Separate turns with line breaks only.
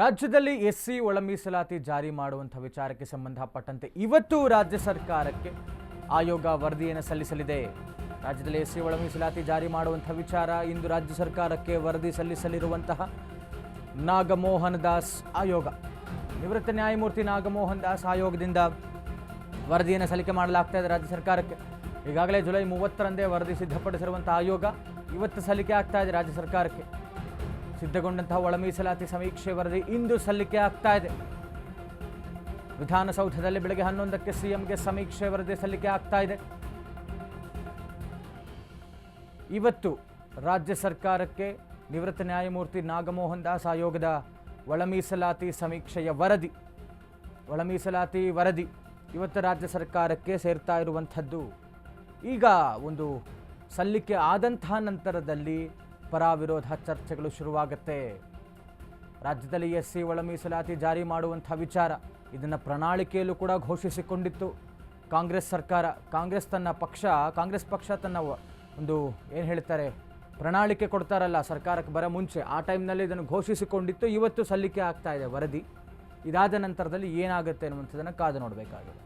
ರಾಜ್ಯದಲ್ಲಿ ಎಸ್ಸಿ ಒಳ ಮೀಸಲಾತಿ ಜಾರಿ ಮಾಡುವಂಥ ವಿಚಾರಕ್ಕೆ ಸಂಬಂಧಪಟ್ಟಂತೆ ಇವತ್ತು ರಾಜ್ಯ ಸರ್ಕಾರಕ್ಕೆ ಆಯೋಗ ವರದಿಯನ್ನು ಸಲ್ಲಿಸಲಿದೆ. ರಾಜ್ಯದಲ್ಲಿ ಎಸ್ಸಿ ಒಳ ಮೀಸಲಾತಿ ಜಾರಿ ಮಾಡುವಂಥ ವಿಚಾರ ಇಂದು ರಾಜ್ಯ ಸರ್ಕಾರಕ್ಕೆ ವರದಿ ಸಲ್ಲಿಸಲಿರುವಂತಹ ನಾಗಮೋಹನ್ ದಾಸ್ ಆಯೋಗ, ನಿವೃತ್ತ ನ್ಯಾಯಮೂರ್ತಿ ನಾಗಮೋಹನ್ ದಾಸ್ ಆಯೋಗದಿಂದ ವರದಿಯನ್ನು ಸಲ್ಲಿಕೆ ಮಾಡಲಾಗ್ತಾ ಇದೆ ರಾಜ್ಯ ಸರ್ಕಾರಕ್ಕೆ. ಈಗಾಗಲೇ ಜುಲೈ 30ರಂದೇ ವರದಿ ಸಿದ್ಧಪಡಿಸಿರುವಂಥ ಆಯೋಗ ಇವತ್ತು ಸಲ್ಲಿಕೆ ಆಗ್ತಾ ಇದೆ ರಾಜ್ಯ ಸರ್ಕಾರಕ್ಕೆ. ಸಿದ್ಧಗೊಂಡಂತಹ ಒಳ ಮೀಸಲಾತಿ ಸಮೀಕ್ಷೆ ವರದಿ ಇಂದು ಸಲ್ಲಿಕೆ ಆಗ್ತಾ ಇದೆ. ವಿಧಾನಸೌಧದಲ್ಲಿ ಬೆಳಗ್ಗೆ 11ಕ್ಕೆ ಸಿಎಂಗೆ ಸಮೀಕ್ಷೆ ವರದಿ ಸಲ್ಲಿಕೆ ಆಗ್ತಾ ಇದೆ. ಇವತ್ತು ರಾಜ್ಯ ಸರ್ಕಾರಕ್ಕೆ ನಿವೃತ್ತ ನ್ಯಾಯಮೂರ್ತಿ ನಾಗಮೋಹನ್ ದಾಸ್ ಆಯೋಗದ ಒಳ ಮೀಸಲಾತಿ ಸಮೀಕ್ಷೆಯ ವರದಿ, ಒಳ ಮೀಸಲಾತಿ ವರದಿ ಇವತ್ತು ರಾಜ್ಯ ಸರ್ಕಾರಕ್ಕೆ ಸೇರ್ತಾ ಇರುವಂಥದ್ದು. ಈಗ ಒಂದು ಸಲ್ಲಿಕೆ ಆದಂತಹ ನಂತರದಲ್ಲಿ ಪರ ವಿರೋಧ ಚರ್ಚೆಗಳು ಶುರುವಾಗುತ್ತೆ. ರಾಜ್ಯದಲ್ಲಿ ಎಸ್ಸಿ ಒಳ ಮೀಸಲಾತಿ ಜಾರಿ ಮಾಡುವಂಥ ವಿಚಾರ, ಇದನ್ನು ಪ್ರಣಾಳಿಕೆಯಲ್ಲೂ ಕೂಡ ಘೋಷಿಸಿಕೊಂಡಿತ್ತು ಕಾಂಗ್ರೆಸ್ ಸರ್ಕಾರ. ಕಾಂಗ್ರೆಸ್ ಪಕ್ಷ ತನ್ನ ಒಂದು ಏನು ಹೇಳ್ತಾರೆ ಪ್ರಣಾಳಿಕೆ ಕೊಡ್ತಾರಲ್ಲ ಸರ್ಕಾರಕ್ಕೆ ಬರೋ ಮುಂಚೆ, ಆ ಟೈಮ್ನಲ್ಲಿ ಇದನ್ನು ಘೋಷಿಸಿಕೊಂಡಿತ್ತು. ಇವತ್ತು ಸಲ್ಲಿಕೆ ಆಗ್ತಾ ಇದೆ ವರದಿ. ಇದಾದ ನಂತರದಲ್ಲಿ ಏನಾಗುತ್ತೆ ಅನ್ನುವಂಥದ್ದನ್ನು ಕಾದು ನೋಡಬೇಕಾಗಿದೆ.